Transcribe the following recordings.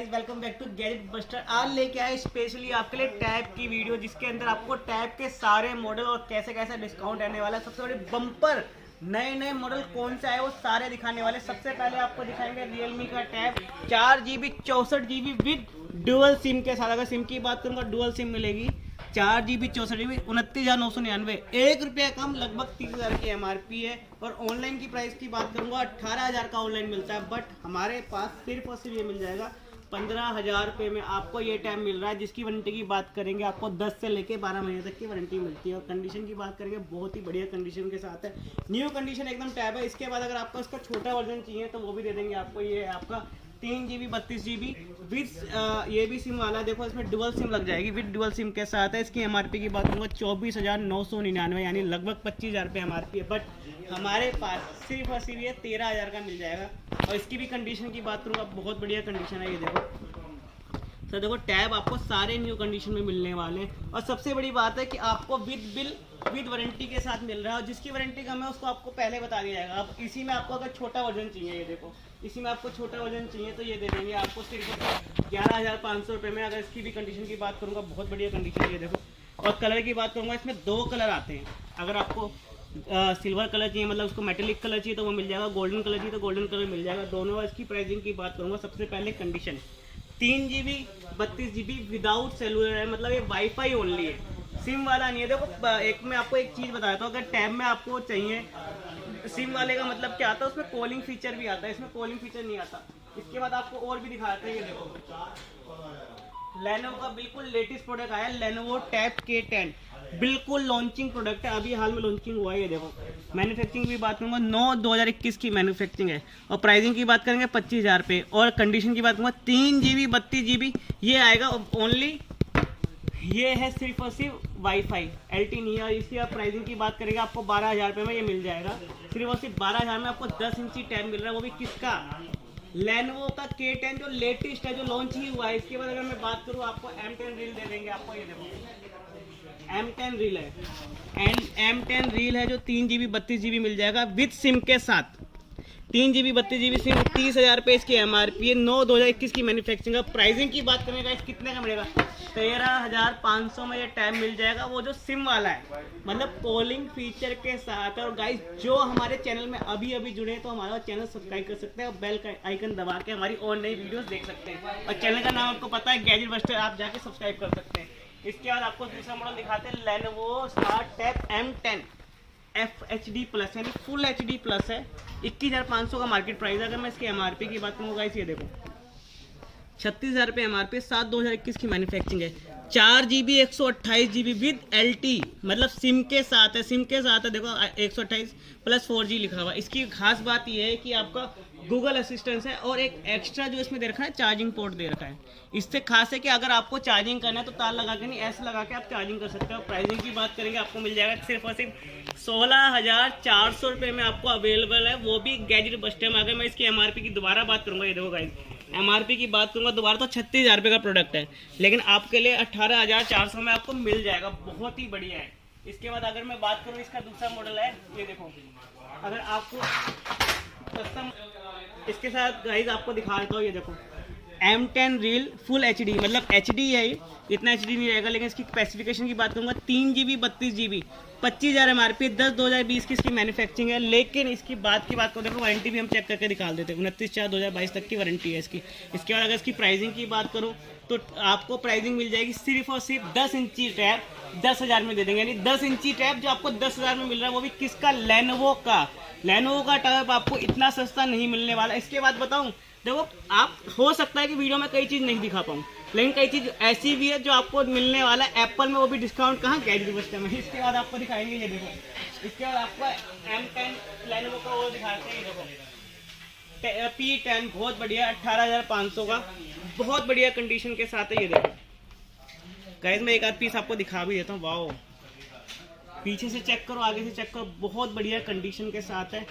Guys, welcome back to Gadget Buster. आज लेके आए स्पेशली आपके लिए टैब की वीडियो, जिसके अंदर आपको टैब के सारे मॉडल और कैसे कैसे डिस्काउंट आने वाला है। सबसे बड़ी बम्पर नए नए मॉडल कौन से आए वो सारे दिखाने वाले। सबसे पहले आपको दिखाएंगे रियलमी का tab 4GB 64GB with dual SIM के साथ। अगर सिम की बात करूँगा डुअल सिम मिलेगी 4GB 64GB 29,999, ₹1 कम, लगभग 30,000 की MRP है। और ऑनलाइन की प्राइस की बात करूंगा 18,000 का ऑनलाइन मिलता है, बट हमारे पास सिर्फ और सिर्फ ये मिल जाएगा 15,000 रुपये में। आपको ये टैब मिल रहा है, जिसकी वारंटी की बात करेंगे आपको 10 से लेके 12 महीने तक की वारंटी मिलती है। और कंडीशन की बात करेंगे बहुत ही बढ़िया कंडीशन के साथ है, न्यू कंडीशन एकदम टैब है। इसके बाद अगर आपको इसका छोटा वर्जन चाहिए तो वो भी दे देंगे आपको। ये आपका 3GB 32GB विद ये भी सिम वाला, देखो इसमें डुअल सिम लग जाएगी, विद डुअल सिम के साथ है। इसकी MRP की बात करूँगा 24,999, यानी लगभग 25,000 रुपये MRP है, बट हमारे पास सिर्फ और सिर्फ ये 13,000 का मिल जाएगा। और इसकी भी कंडीशन की बात करूँगा बहुत बढ़िया कंडीशन है। ये देखो सर, देखो टैब आपको सारे न्यू कंडीशन में मिलने वाले हैं। और सबसे बड़ी बात है कि आपको विद बिल विद वारंटी के साथ मिल रहा है, और जिसकी वारंटी कम है उसको आपको पहले बता दिया जाएगा। अब इसी में आपको अगर छोटा वर्जन चाहिए, ये देखो इसी में आपको छोटा वर्जन चाहिए तो ये दे देंगे आपको सिर्फ 11,500 रुपये में। अगर इसकी भी कंडीशन की बात करूँगा बहुत बढ़िया कंडीशन है, ये देखो। और कलर की बात करूँगा, इसमें 2 कलर आते हैं। अगर आपको सिल्वर कलर चाहिए, मतलब उसको मेटेलिक कलर चाहिए तो वो मिल जाएगा, गोल्डन कलर चाहिए तो गोल्डन कलर मिल जाएगा दोनों। इसकी प्राइसिंग की बात करूँगा, सबसे पहले condition 3GB 32GB without cellular है, मतलब ये वाईफाई ओनली है, सिम वाला नहीं है। देखो एक मैं आपको एक चीज़ बताता हूँ, अगर टैब में आपको चाहिए सिम वाले का मतलब क्या आता है, उसमें कॉलिंग फीचर भी आता है, इसमें कॉलिंग फीचर नहीं आता। इसके बाद आपको और भी दिखाते हैं, ये देखो लेनोवो का बिल्कुल लेटेस्ट प्रोडक्ट आया है, लेनोवो टैब K10, बिल्कुल लॉन्चिंग प्रोडक्ट है, अभी हाल में लॉन्चिंग हुआ है। ये देखो मैन्युफैक्चरिंग की बात करूँगा 9/2021 की मैन्युफैक्चरिंग है। और प्राइसिंग की बात करेंगे 25,000 रुपये। और कंडीशन की बात करूँगा 3GB 32GB ये आएगा ओनली, ये है सिर्फ और सिर्फ वाईफाई, LTE नहीं है। और इसकी आप प्राइसिंग की बात करेंगे आपको 12,000 रुपये में ये मिल जाएगा। सिर्फ और सिर्फ 12,000 में आपको 10 इंची टैब मिल रहा है, वो भी किसका, लेनोवो का K10 जो लेटेस्ट है, जो लॉन्च ही हुआ है। इसके बाद अगर मैं बात करूँ आपको M10 रील दे देंगे आपको। ये देखो M10 रील है, M10 रील है जो 3GB 32GB मिल जाएगा विद सिम के साथ। 3GB 32GB सिम 30,000 रुपये इसकी MRP है, 9/2021 की मैन्युफैक्चरिंग। प्राइसिंग की बात करेंगे इस कितने का मिलेगा, 13,500 में ये टैब मिल जाएगा, वो जो सिम वाला है, मतलब कॉलिंग फीचर के साथ। और गाइस जो हमारे चैनल में अभी अभी जुड़े हैं तो हमारा चैनल सब्सक्राइब कर सकते हैं और बेल का आइकन दबा के हमारी और नई वीडियोस देख सकते हैं। और चैनल का नाम आपको पता है गैजेट बस्टर, आप जाके सब्सक्राइब कर सकते हैं। इसके बाद आपको दूसरा मॉडल दिखाते हैं, Lenovo smart tab M10 FHD plus, यानी फुल HD प्लस है। 21,500 का मार्केट प्राइस है। अगर मैं इसकी MRP की बात करूँगा, ये देखो 36,000 रुपये MRP, 7/2021 की मैन्युफैक्चरिंग है। 4GB 128GB विद LTE, मतलब सिम के साथ है, सिम के साथ है। देखो 128 प्लस 4G लिखा हुआ है। इसकी खास बात यह है कि आपका गूगल असिस्टेंस है, और एक एक्स्ट्रा जो इसमें दे रखा है चार्जिंग पोर्ट दे रखा है। इससे खास है कि अगर आपको चार्जिंग करना है तो तार लगा के नहीं, ऐसे लगा के आप चार्जिंग कर सकते हो। प्राइसिंग की बात करेंगे आपको मिल जाएगा सिर्फ और सिर्फ 16,400 रुपये में आपको अवेलेबल है, वो भी गैजेट बस्टर में। अगर मैं इसकी MRP की दोबारा बात करूँगा, ये देखो गाइस MRP की बात करूँगा दोबारा तो 36,000 रुपये का प्रोडक्ट है, लेकिन आपके लिए 18,400 में आपको मिल जाएगा, बहुत ही बढ़िया है। इसके बाद अगर मैं बात करूँ, इसका दूसरा मॉडल है, ये देखो अगर आपको कस्टम इसके साथ गाइस आपको दिखा देता हूँ, ये देखो M10 रील फुल HD, मतलब HD है, इतना HD नहीं रहेगा, लेकिन इसकी स्पेसिफिकेशन की बात करूँगा 3GB 32GB 25,000 MRP, 10/2020 की इसकी मैन्युफैक्चरिंग है। लेकिन इसकी बात करो, देखो वारंटी भी हम चेक करके दिखा देते हैं, 29/4/2022 तक की वारंटी है इसकी। इसके बाद अगर इसकी प्राइसिंग की बात करूँ तो आपको प्राइसिंग मिल जाएगी सिर्फ और सिर्फ 10 इंची टैब 10,000 में दे देंगे, यानी 10 इंची टैब जो आपको 10,000 में मिल रहा है, वो भी किसका, लेनोवो का। लेनोवो का टैब आपको इतना सस्ता नहीं मिलने वाला। इसके बाद बताऊं, देखो आप हो सकता है कि वीडियो में कई चीज़ नहीं दिखा पाऊँ, लेकिन कई चीज़ ऐसी भी है जो आपको मिलने वाला है एप्पल में, वो भी डिस्काउंट कहाँ, गैजेट बस्टर में। इसके बाद आपको दिखाएंगे, ये देखो इसके बाद आपको M10 लेनोवो का और दिखाते हैं, ये देखो P10 बहुत बढ़िया, 18,500 का, बहुत बढ़िया कंडीशन के साथ है। ये देखो गाइस मैं एक आध पीस आपको दिखा भी देता हूँ। वाओ, पीछे से चेक करो, आगे से चेक करो, बहुत बढ़िया कंडीशन के साथ है।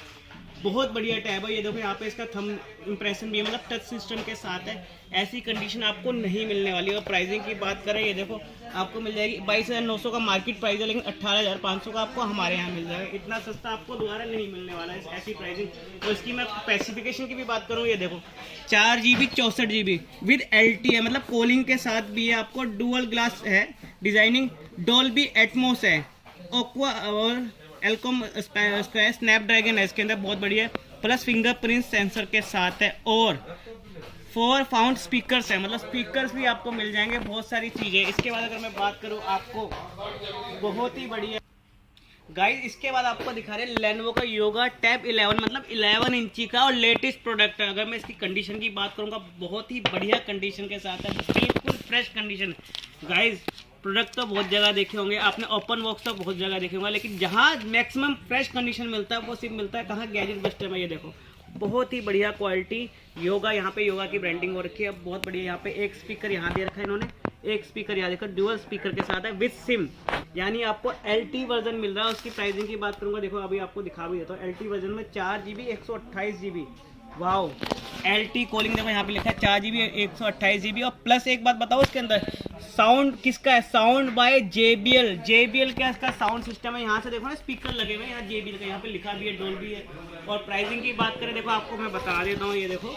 बहुत बढ़िया टैब है। ये देखो यहाँ पे इसका थंब इंप्रेशन भी है, मतलब टच सिस्टम के साथ है। ऐसी कंडीशन आपको नहीं मिलने वाली है। और प्राइसिंग की बात करें, ये देखो आपको मिल जाएगी 22,900 का मार्केट प्राइस है, लेकिन 18,500 का आपको हमारे यहाँ मिल जाएगा। इतना सस्ता आपको दोबारा नहीं मिलने वाला है ऐसी प्राइसिंग। तो इसकी मैं स्पेसिफिकेशन की भी बात करूँ, ये देखो 4 GB 64 GB विद LT है, मतलब कॉलिंग के साथ भी है। आपको डुअल ग्लास है, डिजाइनिंग डॉल्बी एटमॉस है, ओक्वा और एल्कॉम स्नैपड्रैगन है इसके अंदर, बहुत बढ़िया। प्लस फिंगरप्रिंट सेंसर के साथ है और 4 फाउंड स्पीकर्स है, मतलब स्पीकर्स भी आपको मिल जाएंगे, बहुत सारी चीज़ें। इसके बाद अगर मैं बात करूँ आपको बहुत ही बढ़िया गाइस, इसके बाद आपको दिखा रहे हैं लेनोवो का योगा टैब 11, मतलब 11 इंची का और लेटेस्ट प्रोडक्ट है। अगर मैं इसकी कंडीशन की बात करूँगा, बहुत ही बढ़िया कंडीशन के साथ है, बिल्कुल फ्रेश कंडीशन। गाइस प्रोडक्ट तो बहुत जगह देखे होंगे आपने, ओपन बॉक्स तो बहुत जगह देखे होंगे, लेकिन जहाँ मैक्सिमम फ्रेश कंडीशन मिलता है वो सिर्फ मिलता है कहाँ, गैजेट बस्टर में। ये देखो बहुत ही बढ़िया क्वालिटी योगा, यहाँ पे योगा की ब्रांडिंग हो रखी है, बहुत बढ़िया। यहाँ पे एक स्पीकर यहाँ दे रखा है इन्होंने, एक स्पीकर यहाँ देखो डुअल स्पीकर के साथ है विद सिम, यानी आपको LT वर्जन मिल रहा है। उसकी प्राइसिंग की बात करूंगा, देखो अभी आपको दिखा भी देता हूँ। LT वर्जन में 4 GB 128 GB, wow. LT calling देखो यहाँ पे लिखा है 4 GB 128 GB। और प्लस एक बात बताओ, इसके अंदर साउंड किसका है, साउंड बाय JBL का इसका साउंड सिस्टम है। यहाँ से देखो ना स्पीकर लगे हुए हैं, यहाँ JBL का यहाँ पे लिखा भी है, डॉल्बी है। और प्राइसिंग की बात करें, देखो आपको मैं बता देता हूँ, ये देखो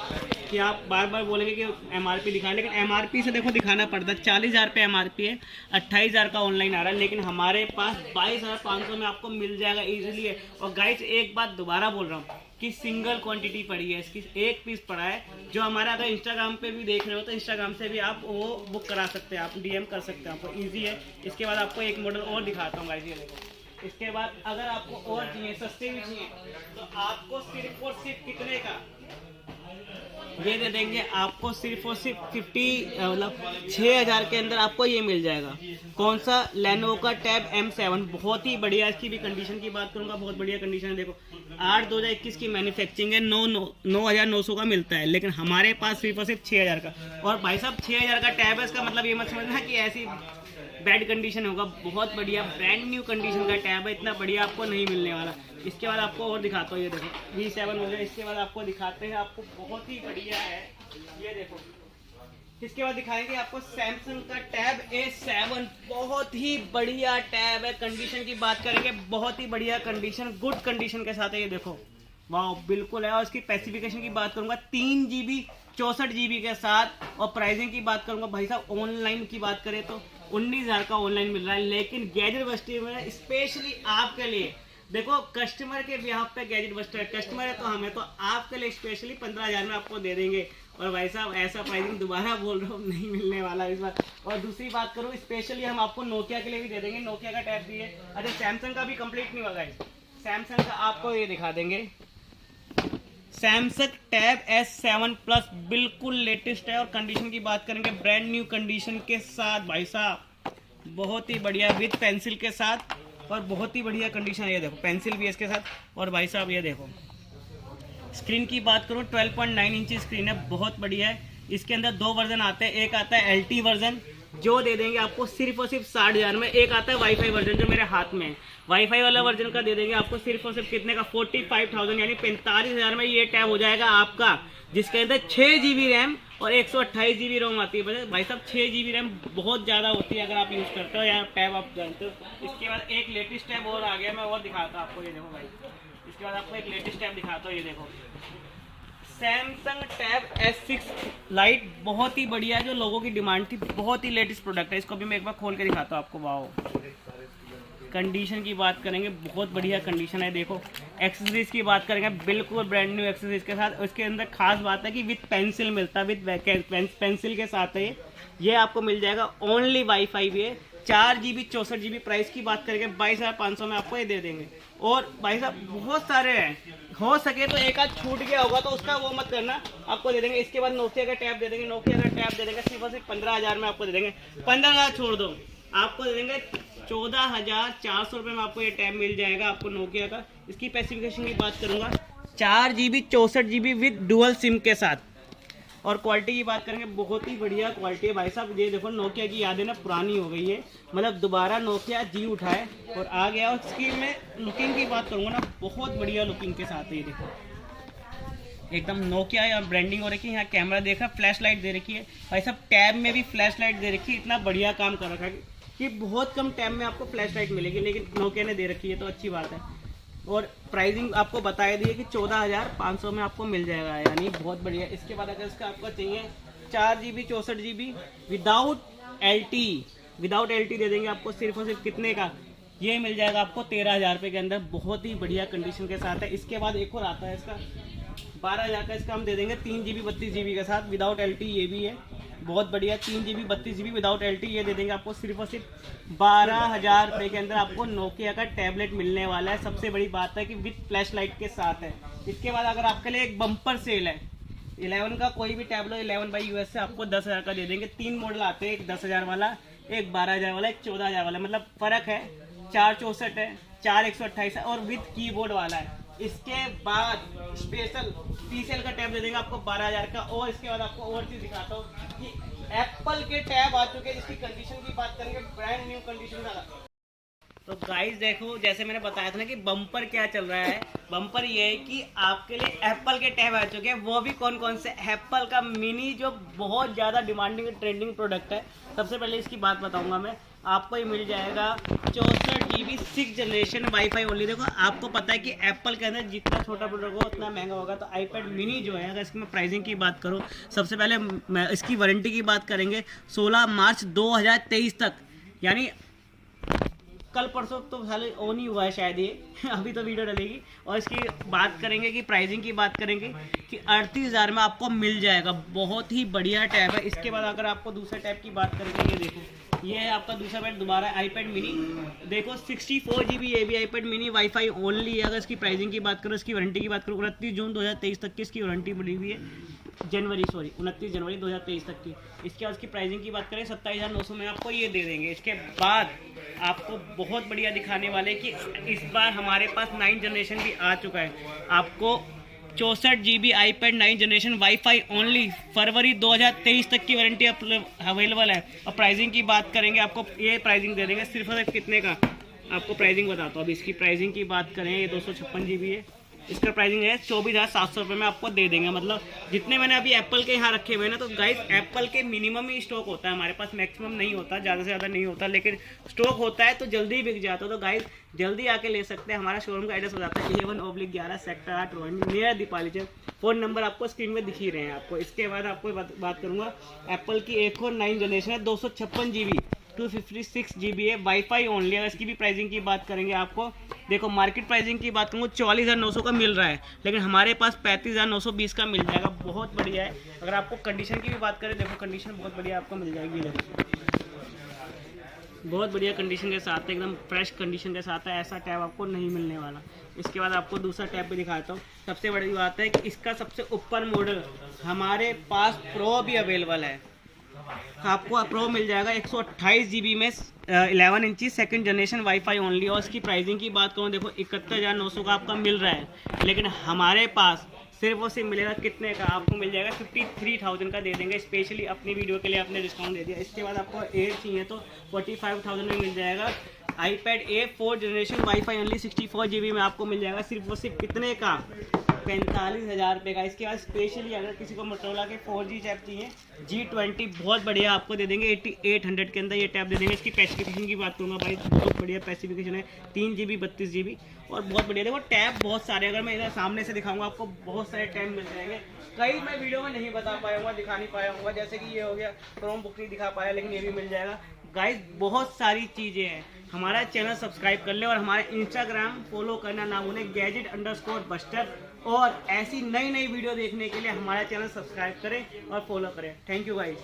कि आप बार बार बोलेंगे कि MRP दिखाएं, लेकिन MRP से देखो दिखाना पड़ता है। 40,000 पे MRP है, 28,000 का ऑनलाइन आ रहा है, लेकिन हमारे पास 22,500 में आपको मिल जाएगा इजीली है। और गाइस एक बात दोबारा बोल रहा हूँ कि सिंगल क्वांटिटी पड़ी है इसकी, एक पीस पड़ा है। जो हमारा अगर इंस्टाग्राम पे भी देख रहे हो तो इंस्टाग्राम से भी आप वो बुक करा सकते हैं, आप DM कर सकते हैं, आपको ईजी है। इसके बाद आपको एक मॉडल और दिखाता हूँ गाइस, ये देखो। इसके बाद अगर आपको और चाहिए, सस्ते भी चाहिए, तो आपको सिर्फ और सिर्फ कितने का ये दे देंगे, आपको सिर्फ और सिर्फ 50 मतलब 6,000 के अंदर आपको ये मिल जाएगा। कौन सा, लेनोवो का टैब M7, बहुत ही बढ़िया। इसकी भी कंडीशन की बात करूंगा, बहुत बढ़िया कंडीशन है। देखो 8/2021 की मैन्युफैक्चरिंग है, 9,900 का मिलता है, लेकिन हमारे पास सिर्फ और सिर्फ 6,000 का। और भाई साहब 6,000 का टैब है, इसका मतलब ये मत समझना कि ऐसी बैड कंडीशन होगा, बहुत बढ़िया ब्रांड न्यू कंडीशन का टैब है, इतना बढ़िया आपको नहीं मिलने वाला। इसके बाद आपको और दिखाता हूँ, ये देखो V7 हो गया। इसके बाद आपको दिखाते हैं, आपको बहुत ही बढ़िया है, ये देखो। इसके बाद दिखाएंगे आपको सैमसंग का टैब A7, बहुत ही बढ़िया टैब है। कंडीशन की बात करेंगे, बहुत ही बढ़िया कंडीशन, गुड कंडीशन के साथ है, ये देखो वाह बिल्कुल है। और इसकी स्पेसिफिकेशन की बात करूंगा, 3 GB 64 GB के साथ। और प्राइसिंग की बात करूंगा भाई साहब, ऑनलाइन की बात करें तो 19,000 का ऑनलाइन मिल रहा है, लेकिन गैजेट बस्टर में स्पेशली आपके लिए, देखो कस्टमर के बिहाफ पे गैजेट बस्टर कस्टमर है तो हमें तो आपके लिए स्पेशली 15,000 में आपको दे देंगे। और भाई साहब ऐसा प्राइसिंग दोबारा बोल रहा हूँ नहीं मिलने वाला इस बार। और दूसरी बात करूँ, स्पेशली हम आपको नोकिया के लिए भी दे देंगे, नोकिया का टैब भी है। अच्छा सैमसंग का भी कंप्लीट नहीं होगा, सैमसंग का आपको ये दिखा देंगे, सैमसंग टैब S7 प्लस, बिल्कुल लेटेस्ट है। और कंडीशन की बात करेंगे, ब्रांड न्यू कंडीशन के साथ भाई साहब, बहुत ही बढ़िया विद पेंसिल के साथ, और बहुत ही बढ़िया कंडीशन है। ये देखो पेंसिल भी है इसके साथ। और भाई साहब ये देखो स्क्रीन की बात करूँ, 12.9 इंच स्क्रीन है, बहुत बढ़िया है। इसके अंदर 2 वर्जन आते हैं, एक आता है LT वर्जन जो दे देंगे आपको सिर्फ और सिर्फ 60,000 में, एक आता है वाईफाई वर्जन जो मेरे हाथ में है, वाईफाई वाला वर्जन का दे देंगे आपको सिर्फ और सिर्फ कितने का, 45,000 यानी 45,000 में ये टैब हो जाएगा आपका, जिसके अंदर 6 GB रैम और 128 GB रोम आती है। भाई साहब 6 GB रैम बहुत ज़्यादा होती है अगर आप यूज़ करते हो या टैब आप जानते हो। इसके बाद एक लेटेस्ट टैब और आ गया, मैं और दिखाता हूँ आपको, ये देखो भाई। इसके बाद आपको एक लेटेस्ट टैब दिखाता हूँ, ये देखो सैमसंग टैब S6 लाइट, बहुत ही बढ़िया, जो लोगों की डिमांड थी, बहुत ही लेटेस्ट प्रोडक्ट है। इसको भी मैं एक बार खोल के दिखाता हूँ आपको। वाओ, कंडीशन की बात करेंगे, बहुत बढ़िया कंडीशन है। देखो एक्सेसरीज की बात करेंगे, बिल्कुल ब्रांड न्यू एक्सेसरीज के साथ। उसके अंदर खास बात है कि विद पेंसिल मिलता है, विद पेंसिल के साथ है ये आपको मिल जाएगा। ओनली वाईफाई भी है, 4 GB 64 GB। प्राइस की बात करेंगे 22,500 में आपको ये दे देंगे। और भाई साहब बहुत सारे हैं, हो सके तो एक आध छूट गया होगा तो उसका वो मत करना, आपको दे देंगे। इसके बाद नोकिया का टैब दे देंगे, नोकिया का टैब दे देंगे सिर्फ और सिर्फ 15,000 में आपको दे देंगे। 15,000 छोड़ दो, आपको दे देंगे 14,400 रुपये में आपको ये टैब मिल जाएगा आपको नोकिया का। इसकी स्पेसिफिकेशन की बात करूँगा, 4 GB 64 GB with dual SIM के साथ। और क्वालिटी की बात करेंगे, बहुत ही बढ़िया क्वालिटी है भाई साहब। ये देखो नोकिया की यादें ना पुरानी हो गई है, मतलब दोबारा नोकिया जी उठाए और आ गया। और इसकी मैं लुकिंग की बात करूँगा ना, बहुत बढ़िया लुकिंग के साथ है। ये देखो एकदम नोकिया या ब्रांडिंग हो रखी है। यहाँ कैमरा देखा, फ्लैश लाइट दे रखी है भाई साहब, टैब में भी फ्लैश लाइट दे रखी है। इतना बढ़िया काम कर रखा है कि बहुत कम टैब में आपको फ्लैश लाइट मिलेगी, लेकिन नोकिया ने दे रखी है तो अच्छी बात है। और प्राइसिंग आपको बताया दी है कि 14,500 में आपको मिल जाएगा, यानी बहुत बढ़िया। इसके बाद अगर इसका आपको चाहिए 4 GB 64 GB विदाउट LTE दे देंगे आपको सिर्फ और सिर्फ कितने का, ये मिल जाएगा आपको 13,000 रुपये के अंदर, बहुत ही बढ़िया कंडीशन के साथ है। इसके बाद एक और आता है इसका 12,000 का, इसका हम दे देंगे 3 GB 32 GB के साथ विदाउट LTE, ये भी है बहुत बढ़िया। 3 GB 32 GB विदाउट LTE ये दे देंगे आपको सिर्फ और सिर्फ 12,000 रुपये के अंदर। आपको नोकिया का टैबलेट मिलने वाला है। सबसे बड़ी बात है कि विद फ्लैश लाइट के साथ है। इसके बाद अगर आपके लिए एक बम्पर सेल है, 11 का कोई भी टैबलेट 11 बाई US से आपको 10,000 का दे देंगे। 3 मॉडल आते हैं, एक 10,000 वाला, एक 12,000 वाला, एक 14,000 वाला, मतलब फ़र्क है 464 है, 4128 है और विद कीबोर्ड वाला है। इसके बाद स्पेशल TCL का टैब दे देंगे आपको 12,000 का। और इसके बाद आपको और चीज़ दिखाता हूँ कि एप्पल के टैब आ चुके हैं, जिसकी कंडीशन की बात करेंगे, ब्रांड न्यू कंडीशन का। तो गाइस देखो, जैसे मैंने बताया था ना कि बम्पर क्या चल रहा है, बम्पर ये है कि आपके लिए एप्पल के टैब आ चुके हैं। वो भी कौन कौन से, एप्पल का मिनी जो बहुत ज़्यादा डिमांडिंग ट्रेंडिंग प्रोडक्ट है। सबसे पहले इसकी बात बताऊंगा मैं आपको, ये मिल जाएगा 64 GB 6th generation WiFi only. देखो आपको पता है कि एप्पल के अंदर जितना छोटा प्रोडक्ट होगा उतना महंगा होगा, तो आईपैड मिनी जो है, अगर इसकी मैं प्राइसिंग की बात करूँ, सबसे पहले मैं इसकी वारंटी की बात करेंगे 16 मार्च 2023 तक, यानी कल परसों तो साले ऑन ही हुआ है शायद ये अभी तो वीडियो डलेगी। और इसकी बात करेंगे कि प्राइसिंग की बात करेंगे कि 38,000 में आपको मिल जाएगा। बहुत ही बढ़िया टैब है। इसके बाद अगर आपको दूसरे टैब की बात करेंगे, ये देखो, ये है आपका दूसरा पैड, दोबारा आईपैड मिनी। देखो 64 GB ये भी आईपैड मिनी वाईफाई ओनली है। अगर इसकी प्राइसिंग की बात करो, इसकी वारंटी की बात करो, 29 जून 2023 तक की इसकी वारंटी बनी हुई है, 29 जनवरी 2023 तक की। इसके बाद इसकी प्राइसिंग की बात करें 27,900 में आपको ये दे देंगे। इसके बाद आपको बहुत बढ़िया दिखाने वाले कि इस बार हमारे पास 9 जनरेशन भी आ चुका है। आपको 64 GB iPad 9 generation WiFi only, फरवरी 2023 तक की वारंटी अवेलेबल है। और प्राइसिंग की बात करेंगे, आपको ये प्राइसिंग दे देंगे सिर्फ और कितने का, आपको प्राइसिंग बताता हूँ। अब इसकी प्राइसिंग की बात करें, ये 256 GB है, इसका प्राइसिंग है 24,700 रुपये में आपको दे देंगे। मतलब जितने मैंने अभी एप्पल के यहाँ रखे हुए हैं ना, तो गाइस एप्पल के मिनिमम ही स्टॉक होता है हमारे पास, मैक्सिमम नहीं होता, ज़्यादा से ज़्यादा नहीं होता, लेकिन स्टॉक होता है तो जल्दी बिक जाता है। तो गाइस जल्दी आके ले सकते हैं। हमारा शोरूम का एड्रेस हो जाता है A1/11 sector 8 Rohini near Deepali चौक। फ़ोन नंबर आपको स्क्रीन में दिख ही रहे हैं आपको। इसके बाद आपको बात करूँगा एप्पल की एक और 9 जनरेशन है, 256 GB 256 GB है, वाईफाई ओनली। अगर इसकी भी प्राइसिंग की बात करेंगे, आपको देखो मार्केट प्राइसिंग की बात करूँ 44,900 का मिल रहा है, लेकिन हमारे पास 35,920 का मिल जाएगा। बहुत बढ़िया है। अगर आपको कंडीशन की भी बात करें, देखो कंडीशन बहुत बढ़िया आपको मिल जाएगी। देखो बहुत बढ़िया कंडीशन के साथ है, एकदम फ्रेश कंडीशन के साथ है। ऐसा टैब आपको नहीं मिलने वाला। इसके बाद आपको दूसरा टैब भी दिखाता हूँ। सबसे बड़ी बात है कि इसका सबसे ऊपर मॉडल हमारे पास प्रो भी अवेलेबल है। आपको प्रो मिल जाएगा 128 GB में 11 इंची 2nd जनरेशन वाईफाई ओनली। और इसकी प्राइसिंग की बात करूँ, देखो 71,900 का आपका मिल रहा है, लेकिन हमारे पास सिर्फ और सिर्फ मिलेगा कितने का, आपको मिल जाएगा 53,000 का दे देंगे। स्पेशली अपनी वीडियो के लिए आपने डिस्काउंट दे दिया। इसके बाद आपको एयर चाहिए तो 45,000 में मिल जाएगा। IPad A 4th generation WiFi only 64 GB में आपको मिल जाएगा सिर्फ और सिर्फ कितने का, 45,000 रुपये का। इसके बाद स्पेशली अगर किसी को मोटोरोला के 4G टैब चाहिए G20 बहुत बढ़िया आपको दे देंगे 8800 के अंदर ये टैब दे देंगे। इसकी स्पेसिफिकेशन की बात करूँगा भाई, बहुत बढ़िया स्पेसिफिकेशन है, 3 GB 32 GB और बहुत बढ़िया। देखो टैब बहुत सारे, अगर मैं इधर सामने से दिखाऊंगा आपको बहुत सारे टैब मिल जाएंगे। कई मैं वीडियो में नहीं बता पाया हूँ, दिखा नहीं पाया हूँ, जैसे कि ये हो गया क्रोम बुक नहीं दिखा पाया, लेकिन ये भी मिल जाएगा। गाइस बहुत सारी चीज़ें हैं। हमारा चैनल सब्सक्राइब कर ले और हमारे इंस्टाग्राम फॉलो करना ना भूलें, gadget_buster। और ऐसी नई नई वीडियो देखने के लिए हमारा चैनल सब्सक्राइब करें और फॉलो करें। Thank you guys.